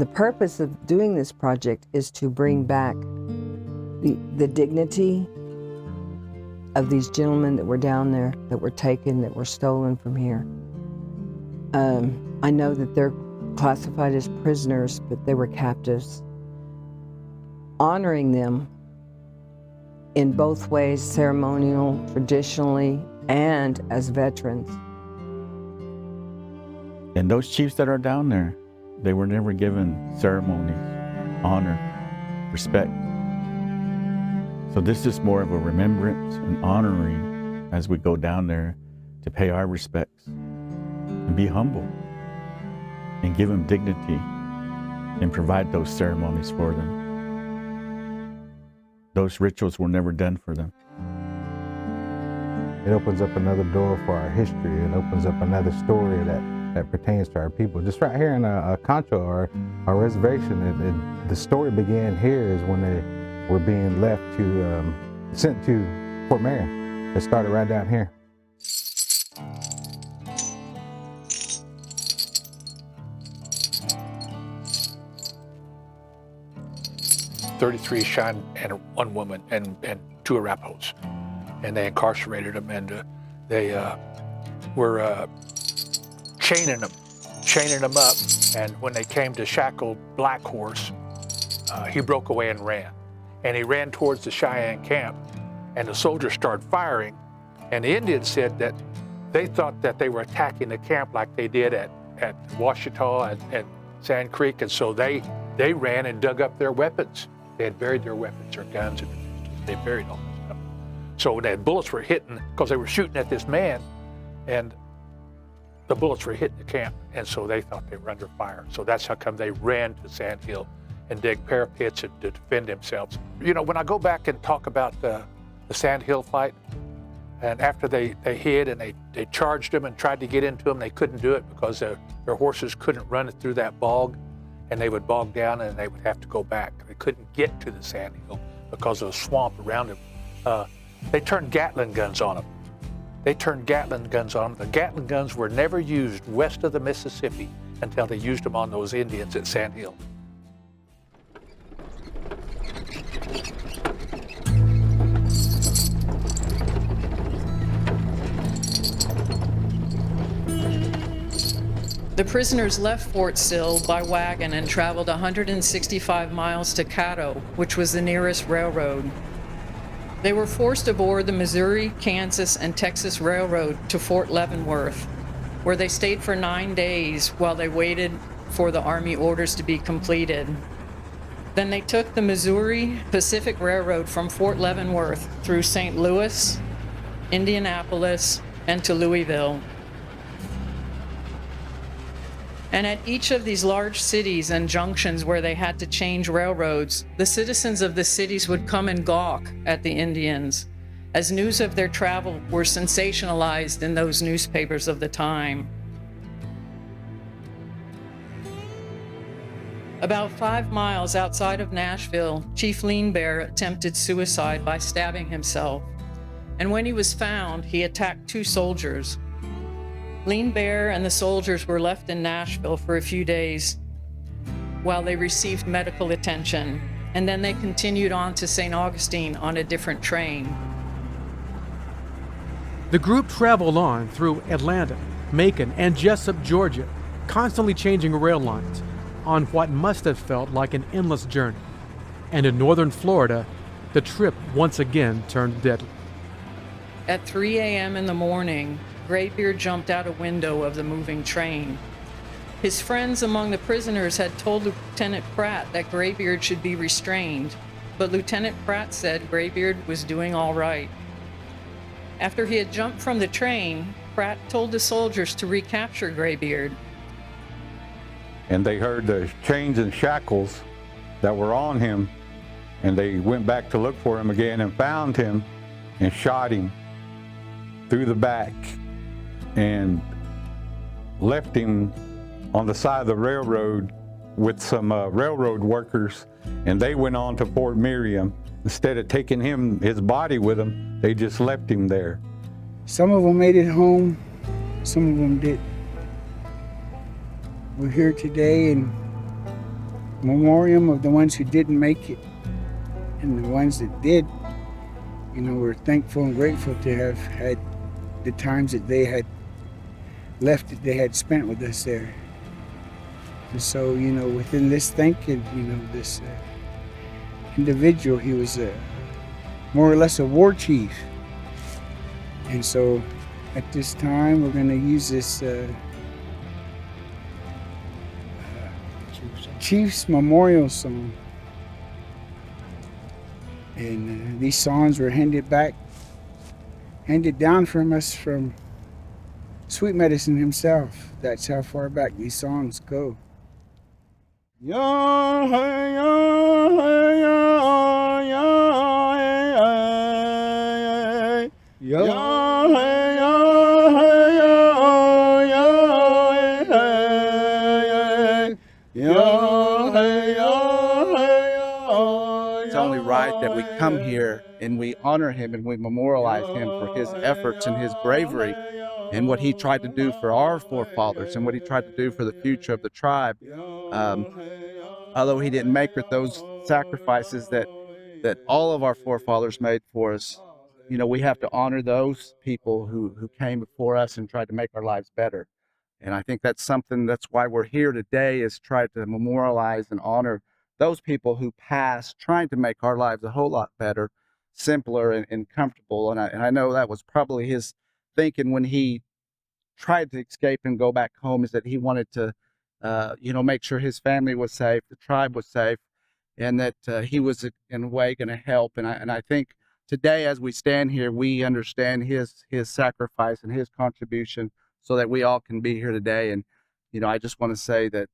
The purpose of doing this project is to bring back the dignity of these gentlemen that were down there, that were taken, that were stolen from here. I know that they're classified as prisoners, but they were captives. Honoring them in both ways, ceremonial, traditionally, and as veterans. And those chiefs that are down there, they were never given ceremonies, honor, respect. So this is more of a remembrance and honoring as we go down there to pay our respects and be humble and give them dignity and provide those ceremonies for them. Those rituals were never done for them. It opens up another door for our history. It opens up another story that pertains to our people. Just right here in Concho, our reservation, the story began here is when they were being left to, sent to Fort Marion. It started right down here. "33 Cheyenne and one woman and 2 Arapahos. And they incarcerated them, and they were chaining them up. And when they came to shackle Black Horse, he broke away and ran. And he ran towards the Cheyenne camp, and the soldiers started firing. And the Indians said that they thought that they were attacking the camp like they did at Washita and Sand Creek, and so they ran and dug up their weapons. They had buried their weapons, their guns, and they buried all this stuff. So the bullets were hitting, because they were shooting at this man, and the bullets were hitting the camp, and so they thought they were under fire. So that's how come they ran to Sand Hill and dig parapets and to defend themselves. You know, when I go back and talk about the Sand Hill fight, and after they hid and they charged them and tried to get into them, they couldn't do it because their horses couldn't run it through that bog, and they would bog down and they would have to go back. They couldn't get to the Sand Hill because of the swamp around them. They turned Gatling guns on them. The Gatling guns were never used west of the Mississippi until they used them on those Indians at Sand Hill. The prisoners left Fort Sill by wagon and traveled 165 miles to Caddo, which was the nearest railroad. They were forced aboard the Missouri, Kansas, and Texas Railroad to Fort Leavenworth, where they stayed for 9 days while they waited for the Army orders to be completed. Then they took the Missouri Pacific Railroad from Fort Leavenworth through St. Louis, Indianapolis, and to Louisville. And at each of these large cities and junctions where they had to change railroads, the citizens of the cities would come and gawk at the Indians, as news of their travel were sensationalized in those newspapers of the time. About 5 miles outside of Nashville, Chief Lean Bear attempted suicide by stabbing himself. And when he was found, he attacked 2 soldiers. Lean Bear and the soldiers were left in Nashville for a few days while they received medical attention, and then they continued on to St. Augustine on a different train. The group traveled on through Atlanta, Macon, and Jessup, Georgia, constantly changing rail lines on what must have felt like an endless journey. And in northern Florida, the trip once again turned deadly. At 3 a.m. in the morning, Graybeard jumped out a window of the moving train. His friends among the prisoners had told Lieutenant Pratt that Graybeard should be restrained, but Lieutenant Pratt said Graybeard was doing all right. After he had jumped from the train, Pratt told the soldiers to recapture Graybeard. And they heard the chains and shackles that were on him, and they went back to look for him again and found him and shot him through the back and left him on the side of the railroad with some railroad workers, and they went on to Fort Marion. Instead of taking his body with them, they just left him there. Some of them made it home, some of them didn't. We're here today, and memoriam of the ones who didn't make it, and the ones that did. You know, we're thankful and grateful to have had the times that they had left, that they had spent with us there. And so, you know, within this thinking, you know, this individual, he was more or less a war chief. And so at this time, we're going to use this Chief's Memorial Song. And these songs were handed down from us from Sweet Medicine himself. That's how far back these songs go. Yeah, hey, yeah, hey, yeah, yeah, hey, hey, yeah, hey, yeah, hey, yeah, yeah, hey, yeah, hey, yeah, hey, yeah. It's only right that we come here and we honor him and we memorialize him for his efforts and his bravery and what he tried to do for our forefathers and what he tried to do for the future of the tribe. Although he didn't make those sacrifices that all of our forefathers made for us, you know, we have to honor those people who came before us and tried to make our lives better. And I think that's why we're here today, is try to memorialize and honor those people who passed, trying to make our lives a whole lot better, simpler and comfortable. And I know that was probably his thinking when he tried to escape and go back home, is that he wanted to, you know, make sure his family was safe, the tribe was safe, and that he was in a way going to help. And I think today, as we stand here, we understand his sacrifice and his contribution, so that we all can be here today. And you know, I just want to say that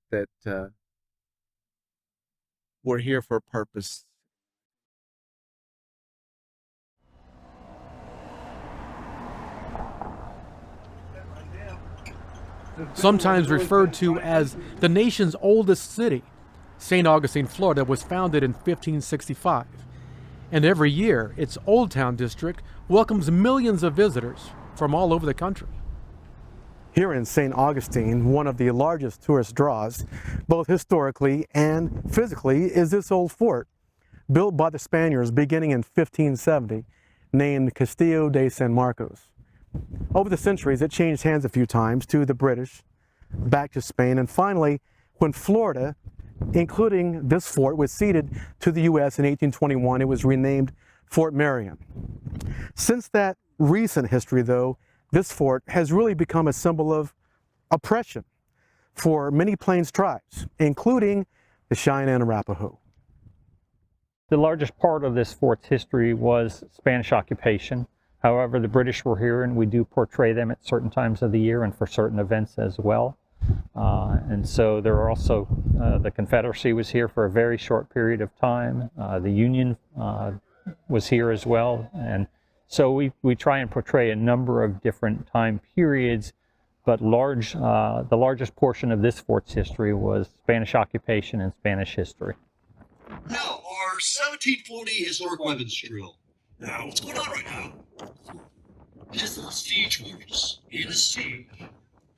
we're here for a purpose. Sometimes referred to as the nation's oldest city, St. Augustine, Florida was founded in 1565. And every year, its Old Town district welcomes millions of visitors from all over the country. Here in St. Augustine, one of the largest tourist draws, both historically and physically, is this old fort, built by the Spaniards beginning in 1570, named Castillo de San Marcos. Over the centuries, it changed hands a few times, to the British, back to Spain, and finally, when Florida, including this fort, was ceded to the U.S. in 1821, it was renamed Fort Marion. Since that recent history, though, this fort has really become a symbol of oppression for many Plains tribes, including the Cheyenne and Arapaho. The largest part of this fort's history was Spanish occupation. However, the British were here, and we do portray them at certain times of the year and for certain events as well. And so there are also, the Confederacy was here for a very short period of time. The Union was here as well. And so we try and portray a number of different time periods, but the largest portion of this fort's history was Spanish occupation and Spanish history. Now, our 1740 historic weapons drill. Now, what's going on right now? It is the siege orders. In a siege,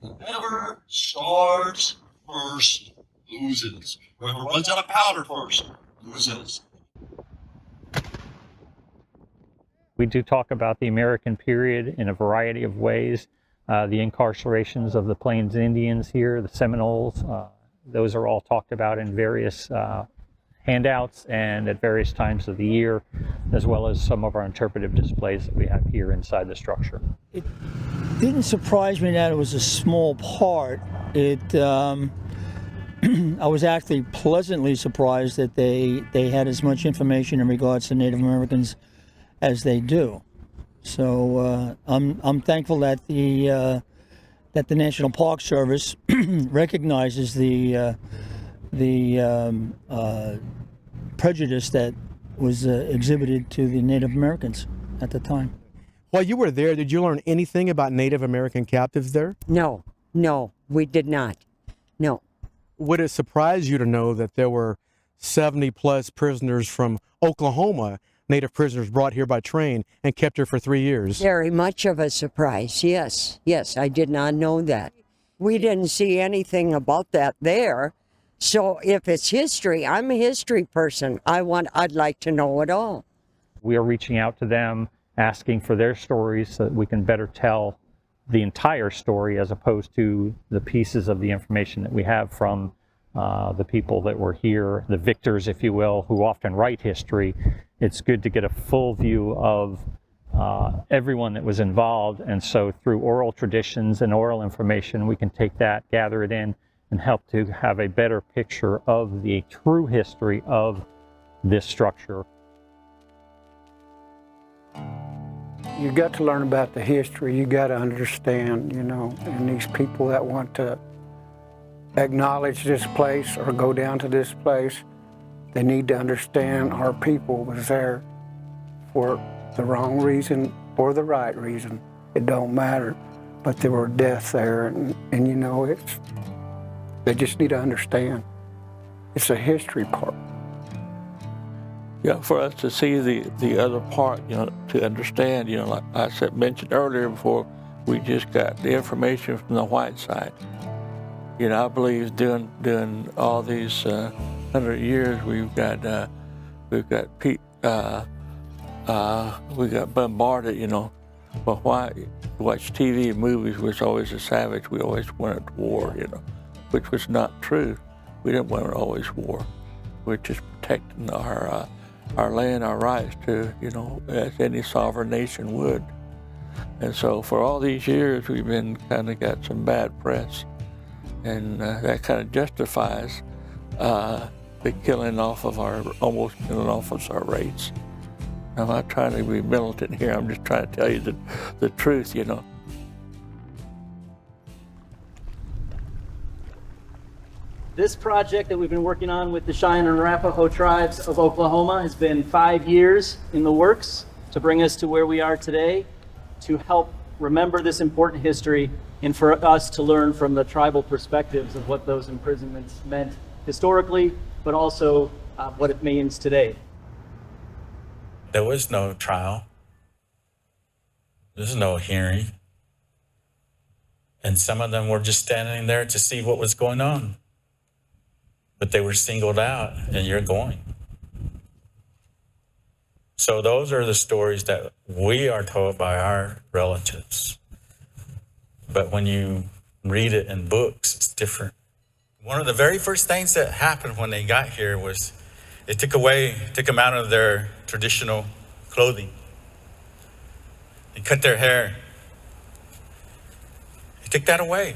whoever starves first loses. Whoever runs out of powder first loses. We do talk about the American period in a variety of ways. The incarcerations of the Plains Indians here, the Seminoles, those are all talked about in various handouts and at various times of the year, as well as some of our interpretive displays that we have here inside the structure. It didn't surprise me that it was a small part. I was actually pleasantly surprised that they had as much information in regards to Native Americans as they do. So I'm thankful that the National Park Service recognizes the prejudice that was exhibited to the Native Americans at the time. While you were there, did you learn anything about Native American captives there? No, we did not. No. Would it surprise you to know that there were 70 plus prisoners from Oklahoma, Native prisoners brought here by train and kept here for 3 years? Very much of a surprise, yes. Yes, I did not know that. We didn't see anything about that there. So if it's history, I'm a history person. I'd like to know it all. We are reaching out to them, asking for their stories so that we can better tell the entire story as opposed to the pieces of the information that we have from the people that were here, the victors, if you will, who often write history. It's good to get a full view of everyone that was involved, and so through oral traditions and oral information, we can take that, gather it in, and help to have a better picture of the true history of this structure. You got to learn about the history. You got to understand, you know, and these people that want to acknowledge this place or go down to this place, they need to understand our people was there for the wrong reason or the right reason. It don't matter, but there were deaths there, and you know, they just need to understand. It's a history part. Yeah, for us to see the other part, you know, to understand, you know, like I mentioned earlier before, we just got the information from the white side. You know, I believe during all these 100 years, we got bombarded, you know, but why watch TV and movies was always a savage. We always wanted war, you know, which was not true. We didn't want always war. We're just protecting our land, our rights to, you know, as any sovereign nation would. And so for all these years, we've been kind of got some bad press, and that kind of justifies the almost killing off of our race. I'm not trying to be militant here. I'm just trying to tell you the truth, you know. This project that we've been working on with the Cheyenne and Arapaho Tribes of Oklahoma has been 5 years in the works to bring us to where we are today, to help remember this important history and for us to learn from the tribal perspectives of what those imprisonments meant historically, but also what it means today. There was no trial. There's no hearing. And some of them were just standing there to see what was going on. But they were singled out, and you're going. So those are the stories that we are told by our relatives. But when you read it in books, it's different. One of the very first things that happened when they got here was it took them out of their traditional clothing. They cut their hair. They took that away,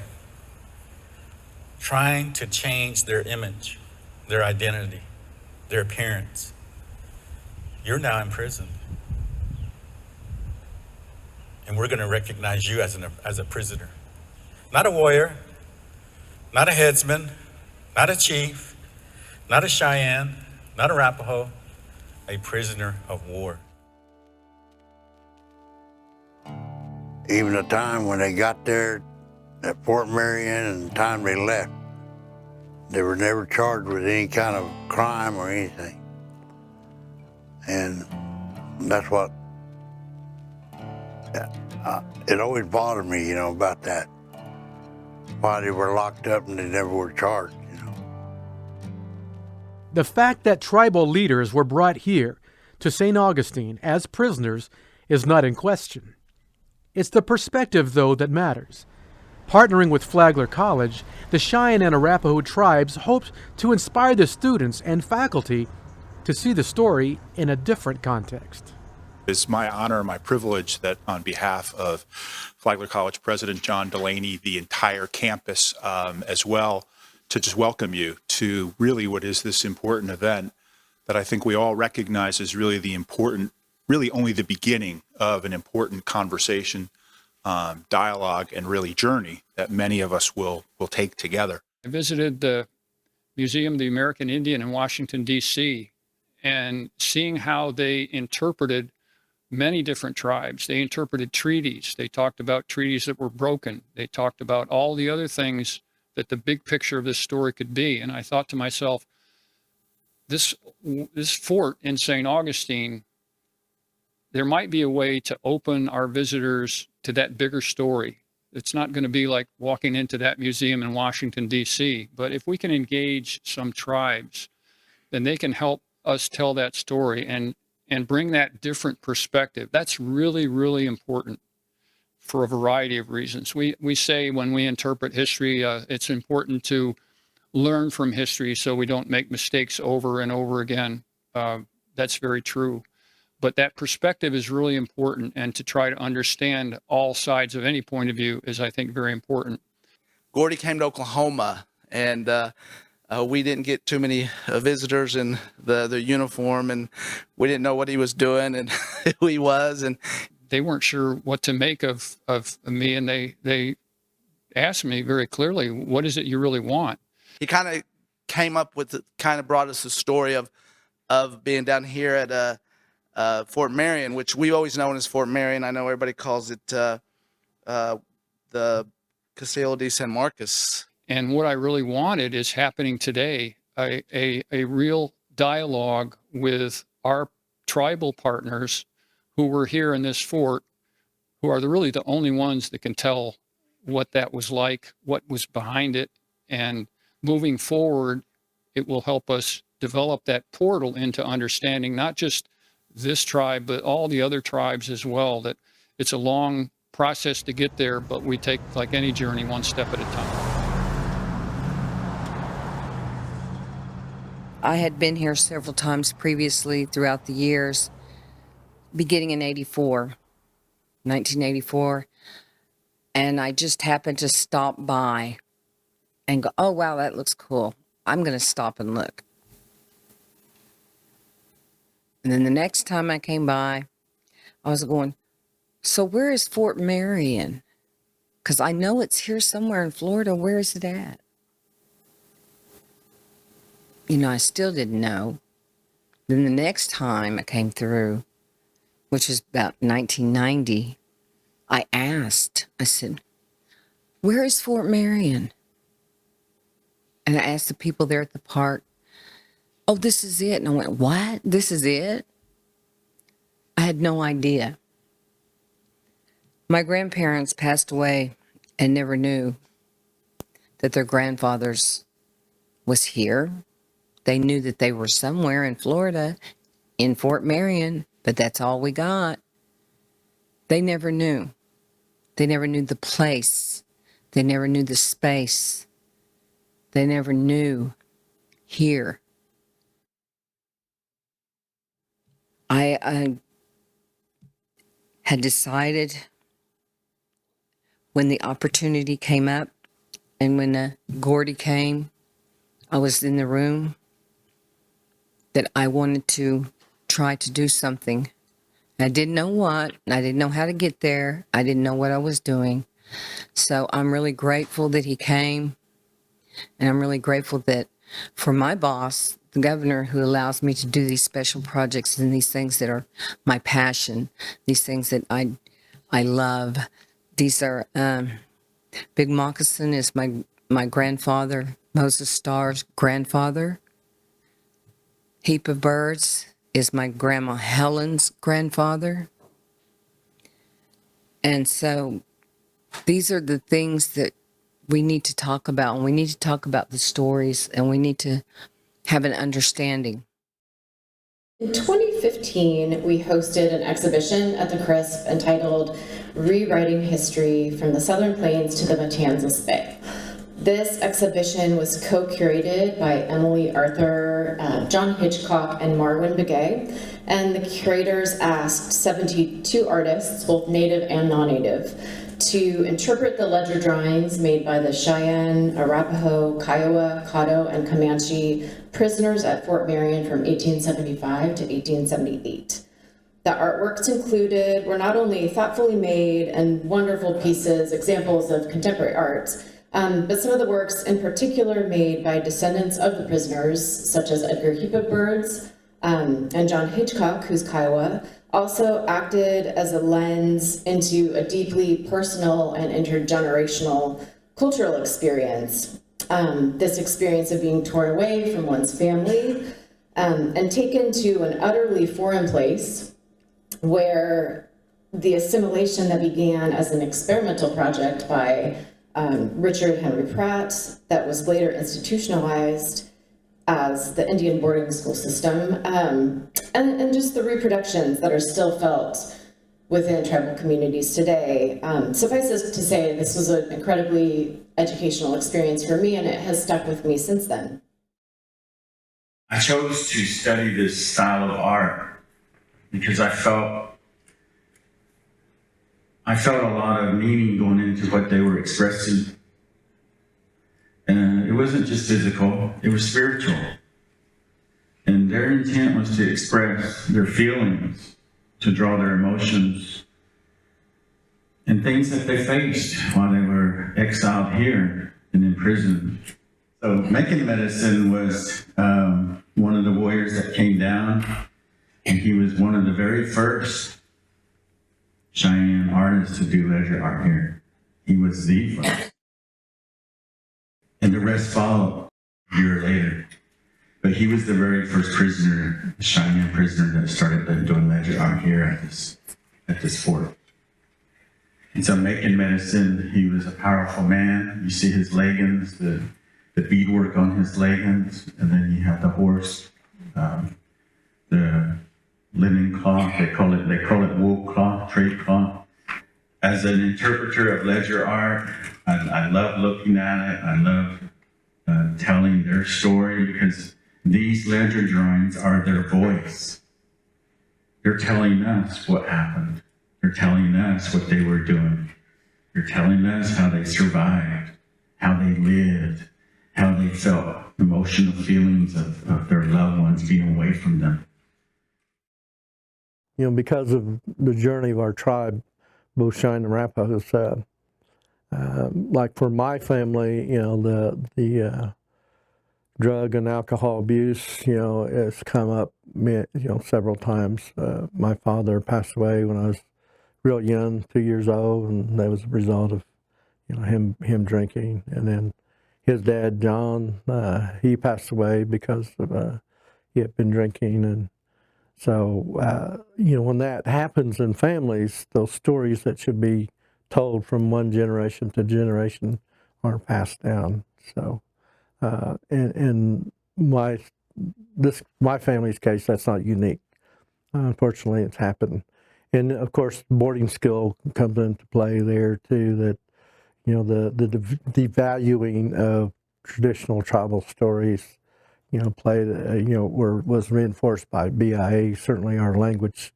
trying to change their image, their identity, their appearance. You're now in prison. And we're going to recognize you as a prisoner. Not a warrior, not a headsman, not a chief, not a Cheyenne, not Arapaho, a prisoner of war. Even the time when they got there at Fort Marion and the time they left, they were never charged with any kind of crime or anything. And that's what, it always bothered me, you know, about that. Why they were locked up and they never were charged. The fact that tribal leaders were brought here to St. Augustine as prisoners is not in question. It's the perspective, though, that matters. Partnering with Flagler College, the Cheyenne and Arapaho Tribes hoped to inspire the students and faculty to see the story in a different context. It's my honor and my privilege that on behalf of Flagler College President John Delaney, the entire campus as well, to just welcome you to really what is this important event that I think we all recognize is really really only the beginning of an important conversation, dialogue, and really journey that many of us will take together. I visited the Museum of the American Indian in Washington, D.C., and seeing how they interpreted many different tribes. They interpreted treaties. They talked about treaties that were broken. They talked about all the other things that the big picture of this story could be. And I thought to myself, this fort in St. Augustine, there might be a way to open our visitors to that bigger story, It's not going to be like walking into that museum in Washington, D.C. But if we can engage some tribes, then they can help us tell that story and bring that different perspective. That's really, really important for a variety of reasons. We say when we interpret history, it's important to learn from history so we don't make mistakes over and over again. That's very true. But that perspective is really important, and to try to understand all sides of any point of view is, I think, very important. Gordy came to Oklahoma, and we didn't get too many visitors in the uniform, and we didn't know what he was doing and who he was. And they weren't sure what to make of me, and they asked me very clearly, what is it you really want? He kind of came up with, kind of brought us the story of being down here at Fort Marion, which we've always known as Fort Marion. I know everybody calls it the Castillo de San Marcos. And what I really wanted is happening today, a real dialogue with our tribal partners who were here in this fort, who are really the only ones that can tell what that was like, what was behind it. And moving forward, it will help us develop that portal into understanding not just this tribe, but all the other tribes as well. That it's a long process to get there, but we take, like any journey, one step at a time. I had been here several times previously throughout the years, beginning in 1984, and I just happened to stop by and go, oh, wow, that looks cool. I'm going to stop and look. And then the next time I came by, I was going, so where is Fort Marion? Because I know it's here somewhere in Florida. Where is it at? You know, I still didn't know. Then the next time I came through, which was about 1990, I asked, I said, where is Fort Marion? And I asked the people there at the park, oh, this is it. And I went, what? This is it? I had no idea. My grandparents passed away and never knew that their grandfathers was here. They knew that they were somewhere in Florida, in Fort Marion, but that's all we got. They never knew. They never knew the place. They never knew the space. They never knew here. I had decided when the opportunity came up and when Gordy came, I was in the room, that I wanted to try to do something. I didn't know what, and I didn't know how to get there. I didn't know what I was doing. So I'm really grateful that he came, and I'm really grateful that for my boss, the governor, who allows me to do these special projects and these things that are my passion, these things that I love. These are, Big Moccasin is my grandfather, Moses Starr's grandfather. Heap of Birds is my grandma Helen's grandfather. And so these are the things that we need to talk about, and we need to talk about the stories, and we need to have an understanding. In 2015, we hosted an exhibition at the CRISP entitled Rewriting History from the Southern Plains to the Matanzas Bay. This exhibition was co-curated by Emily Arthur, John Hitchcock, and Marwin Begay, and the curators asked 72 artists, both native and non-native, to interpret the ledger drawings made by the Cheyenne, Arapaho, Kiowa, Caddo, and Comanche prisoners at Fort Marion from 1875 to 1878. The artworks included were not only thoughtfully made and wonderful pieces, examples of contemporary art, but some of the works in particular made by descendants of the prisoners, such as Edgar Heap of Birds and John Hitchcock, who's Kiowa, also acted as a lens into a deeply personal and intergenerational cultural experience. This experience of being torn away from one's family and taken to an utterly foreign place where the assimilation that began as an experimental project by Richard Henry Pratt, that was later institutionalized as the Indian boarding school system, and just the reproductions that are still felt within tribal communities today. Suffice it to say, this was an incredibly educational experience for me, and it has stuck with me since then. I chose to study this style of art because I felt a lot of meaning going into what they were expressing. And it wasn't just physical, it was spiritual. And their intent was to express their feelings, to draw their emotions, and things that they faced while they were exiled here and imprisoned. So making medicine was one of the warriors that came down, and he was one of the very first Cheyenne artists to do ledger art here. He was the first. And the rest followed a year later. But he was the very first prisoner, Cheyenne prisoner, that started doing ledger art here at this fort. And so making medicine, he was a powerful man. You see his leggings, the beadwork on his leggings, and then you have the horse, the linen cloth, they call it wool cloth, trade cloth. As an interpreter of ledger art, I love looking at it. I love telling their story, because these ledger drawings are their voice. They're telling us what happened. They're telling us what they were doing. They're telling us how they survived, how they lived, how they felt emotional feelings of their loved ones being away from them. You know, because of the journey of our tribe, both Cheyenne and Arapaho, like for my family, you know, the drug and alcohol abuse, you know, has come up, you know, several times. My father passed away when I was real young, 2 years old, and that was a result of, you know, him drinking. And then his dad, John, he passed away because of he had been drinking. And so, you know, when that happens in families, those stories that should be told from one generation to generation are passed down. So, in my family's case, that's not unique. Unfortunately, it's happened. And of course, boarding school comes into play there too, that, you know, the devaluing of traditional tribal stories, you know, was reinforced by BIA. Certainly our language,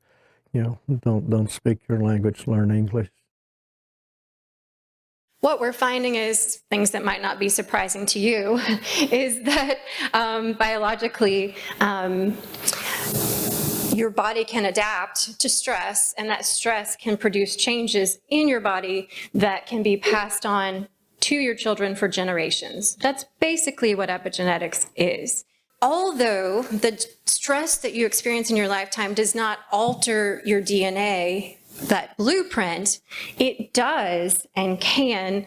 you know, don't speak your language, learn English. What we're finding is, things that might not be surprising to you, is that biologically, your body can adapt to stress, and that stress can produce changes in your body that can be passed on to your children for generations. That's basically what epigenetics is. Although the stress that you experience in your lifetime does not alter your DNA, that blueprint, it does and can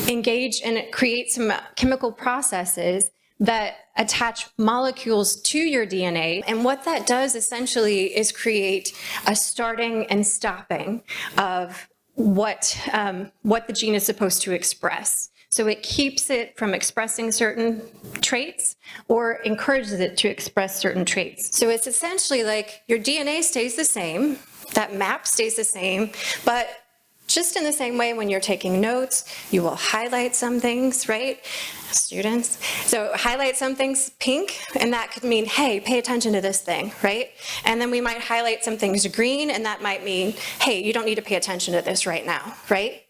engage and create some chemical processes that attach molecules to your DNA. And what that does essentially is create a starting and stopping of what the gene is supposed to express. So it keeps it from expressing certain traits or encourages it to express certain traits. So it's essentially like your DNA stays the same, that map stays the same, but just in the same way when you're taking notes, you will highlight some things, right? Students. So highlight some things pink, and that could mean, hey, pay attention to this thing, right? And then we might highlight some things green, and that might mean, hey, you don't need to pay attention to this right now, right?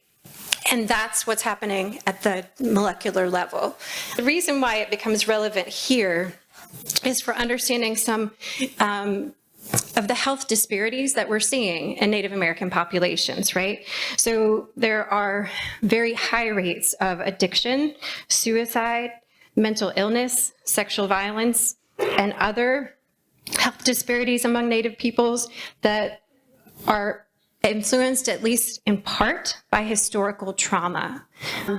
And that's what's happening at the molecular level. The reason why it becomes relevant here is for understanding some of the health disparities that we're seeing in Native American populations, right? So there are very high rates of addiction, suicide, mental illness, sexual violence, and other health disparities among Native peoples that are influenced, at least in part, by historical trauma.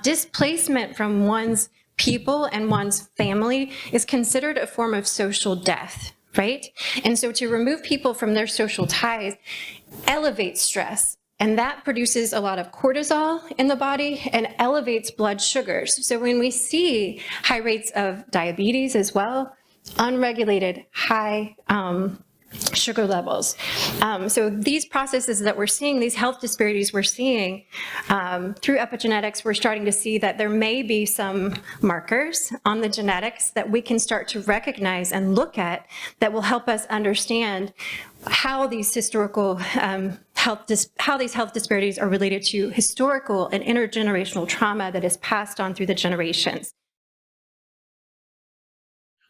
Displacement from one's people and one's family is considered a form of social death, right? And so to remove people from their social ties elevates stress. And that produces a lot of cortisol in the body and elevates blood sugars. So when we see high rates of diabetes as well, unregulated high sugar levels. So these processes that we're seeing, these health disparities we're seeing through epigenetics, we're starting to see that there may be some markers on the genetics that we can start to recognize and look at that will help us understand how these historical health disparities are related to historical and intergenerational trauma that is passed on through the generations.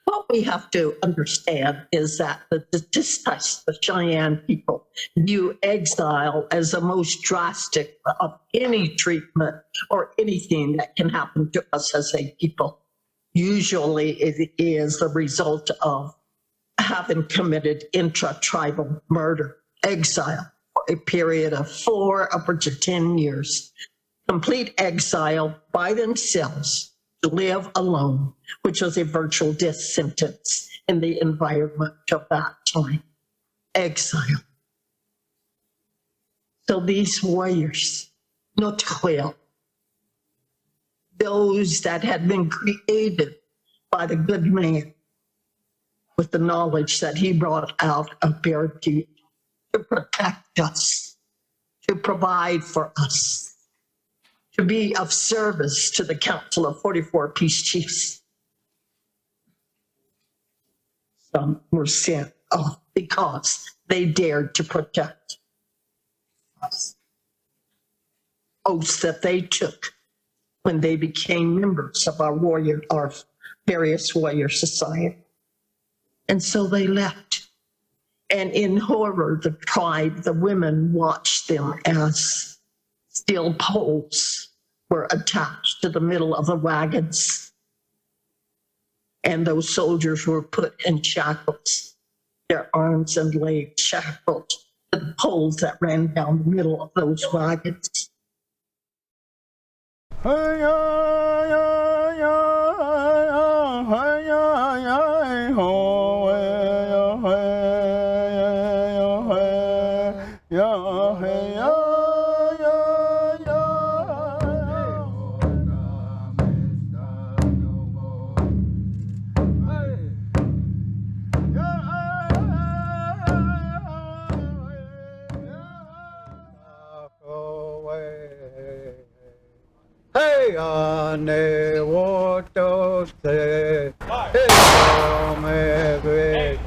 What we have to understand is that the Cheyenne people view exile as the most drastic of any treatment or anything that can happen to us as a people. Usually it is the result of having committed intra-tribal murder, exile, for a period of 4 upwards to 10 years, complete exile by themselves, to live alone, which was a virtual death sentence in the environment of that time. Exile. So these warriors, Notuel, those that had been created by the good man with the knowledge that he brought out of Beartooth to protect us, to provide for us, to be of service to the Council of 44 Peace Chiefs. Some were sent off because they dared to protect us. Oaths that they took when they became members of our various warrior society. And so they left. And in horror, the tribe, the women watched them as steel poles were attached to the middle of the wagons. And those soldiers were put in shackles, their arms and legs shackled to the poles that ran down the middle of those wagons. Hey, ane woto se, hey, me veche.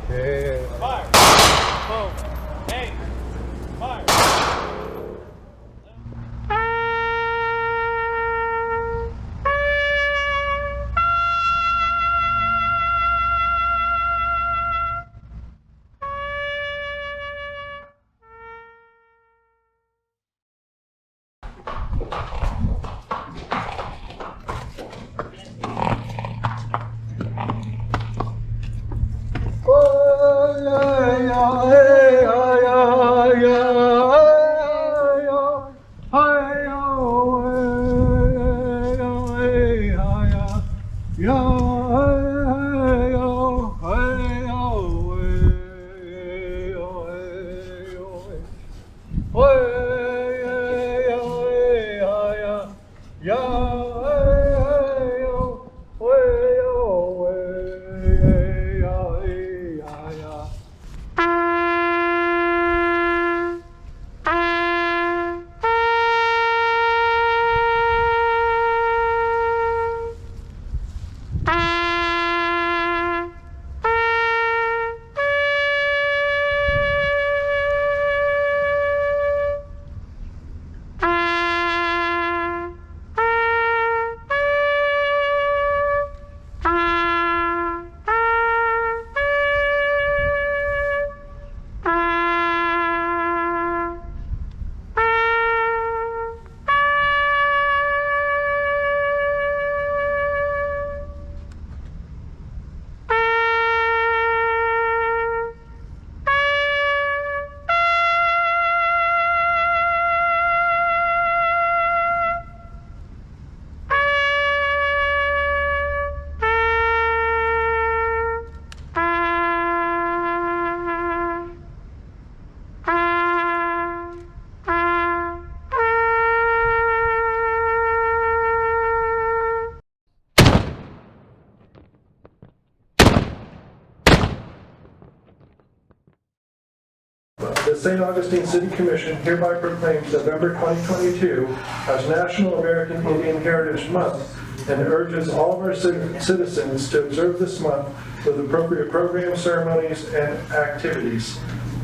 St. Augustine City Commission hereby proclaims November 2022 as National American Indian Heritage Month and urges all of our citizens to observe this month with appropriate programs, ceremonies, and activities.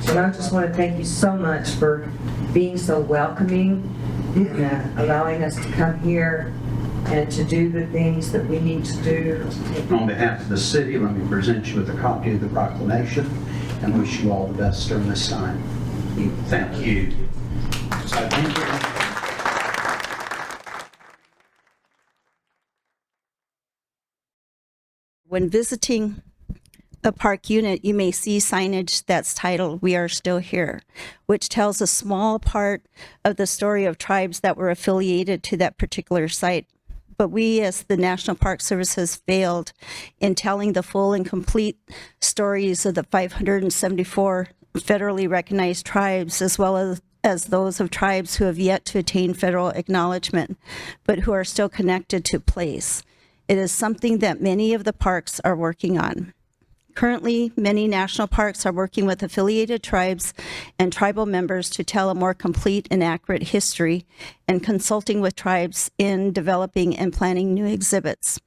And I just want to thank you so much for being so welcoming and allowing us to come here and to do the things that we need to do. On behalf of the city, let me present you with a copy of the proclamation and wish you all the best during this time. Thank you. So, thank you. When visiting a park unit, you may see signage that's titled, "We Are Still Here," which tells a small part of the story of tribes that were affiliated to that particular site. But we, as the National Park Service, has failed in telling the full and complete stories of the 574 federally recognized tribes, as well as those of tribes who have yet to attain federal acknowledgement, but who are still connected to place. It is something that many of the parks are working on. Currently, many national parks are working with affiliated tribes and tribal members to tell a more complete and accurate history and consulting with tribes in developing and planning new exhibits.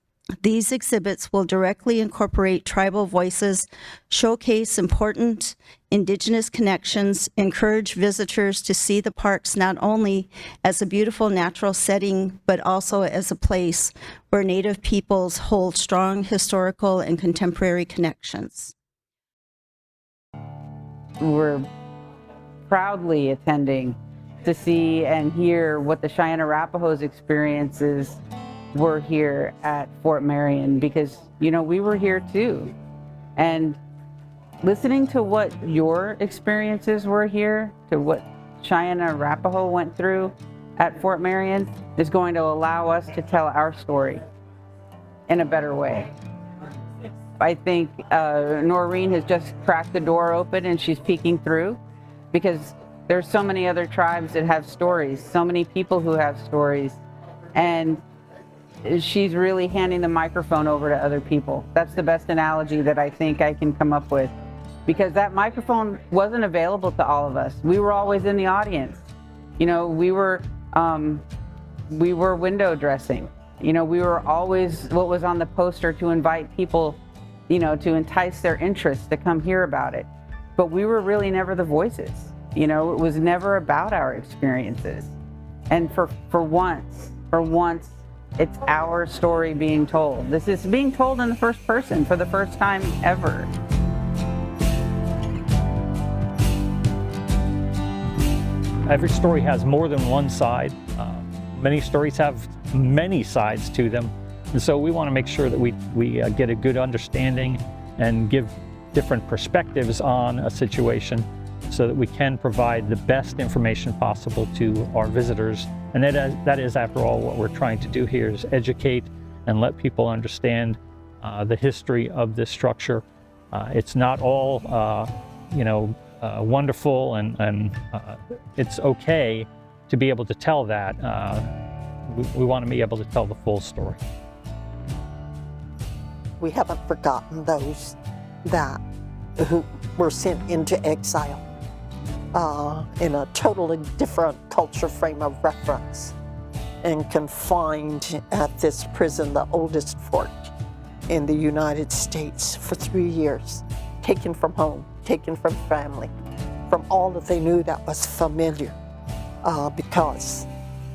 These exhibits will directly incorporate tribal voices, showcase important Indigenous connections, encourage visitors to see the parks not only as a beautiful natural setting, but also as a place where Native peoples hold strong historical and contemporary connections. We're proudly attending to see and hear what the Cheyenne Arapaho's experiences were here at Fort Marion, because, you know, we were here too. And listening to what your experiences were here, to what Cheyenne and Arapaho went through at Fort Marion, is going to allow us to tell our story in a better way. I think Noreen has just cracked the door open and she's peeking through, because there's so many other tribes that have stories, so many people who have stories, and she's really handing the microphone over to other people. That's the best analogy that I think I can come up with, because that microphone wasn't available to all of us. We were always in the audience. You know, we were window dressing. You know, we were always what was on the poster to invite people, you know, to entice their interest to come hear about it. But we were really never the voices. You know, it was never about our experiences. And for once, it's our story being told. This is being told in the first person for the first time ever. Every story has more than one side. Many stories have many sides to them. And so we want to make sure that we get a good understanding and give different perspectives on a situation so that we can provide the best information possible to our visitors. And that is, after all, what we're trying to do here, is educate and let people understand the history of this structure. It's not all, wonderful, and it's okay to be able to tell that. We want to be able to tell the full story. We haven't forgotten those who were sent into exile in a totally different culture frame of reference and confined at this prison, the oldest fort in the United States, for 3 years, taken from home, taken from family, from all that they knew that was familiar, because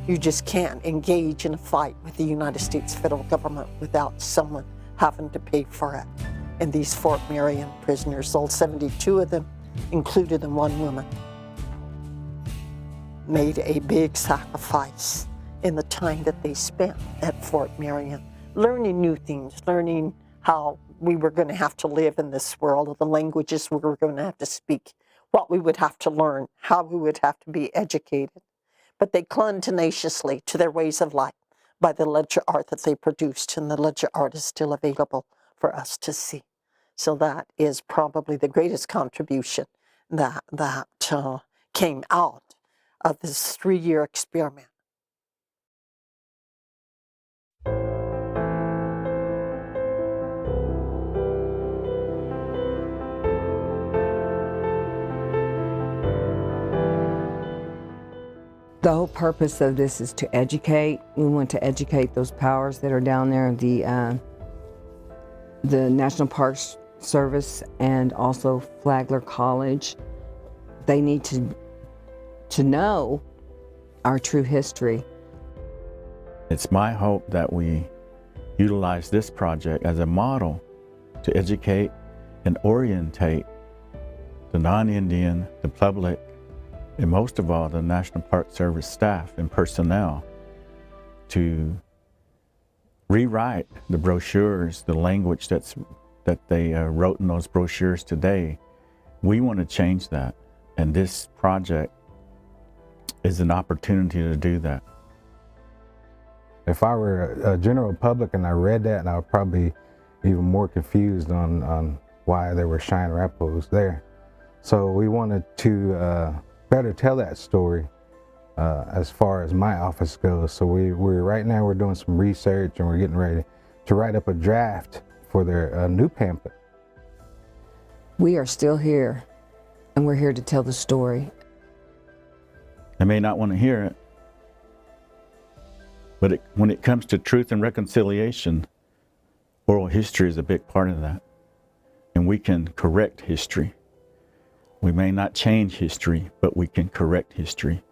you just can't engage in a fight with the United States federal government without someone having to pay for it. And these Fort Marion prisoners, all 72 of them, included in one woman, made a big sacrifice in the time that they spent at Fort Marion, learning new things, learning how we were going to have to live in this world, the languages we were going to have to speak, what we would have to learn, how we would have to be educated. But they clung tenaciously to their ways of life by the ledger art that they produced, and the ledger art is still available for us to see. So that is probably the greatest contribution that came out of this 3-year experiment. The whole purpose of this is to educate. We want to educate those powers that are down there, the National Parks Service and also Flagler College. They need to know our true history. It's my hope that we utilize this project as a model to educate and orientate the non-Indian, the public, and most of all, the National Park Service staff and personnel to rewrite the brochures, the language that they wrote in those brochures today. We want to change that, and this project is an opportunity to do that. If I were a general public and I read that, I would probably be even more confused on why there were Cheyenne Arapahos there. So we wanted to better tell that story as far as my office goes. So right now we're doing some research and we're getting ready to write up a draft for their new pamphlet. We are still here, and we're here to tell the story. They may not want to hear it, but when it comes to truth and reconciliation, oral history is a big part of that. And we can correct history. We may not change history, but we can correct history.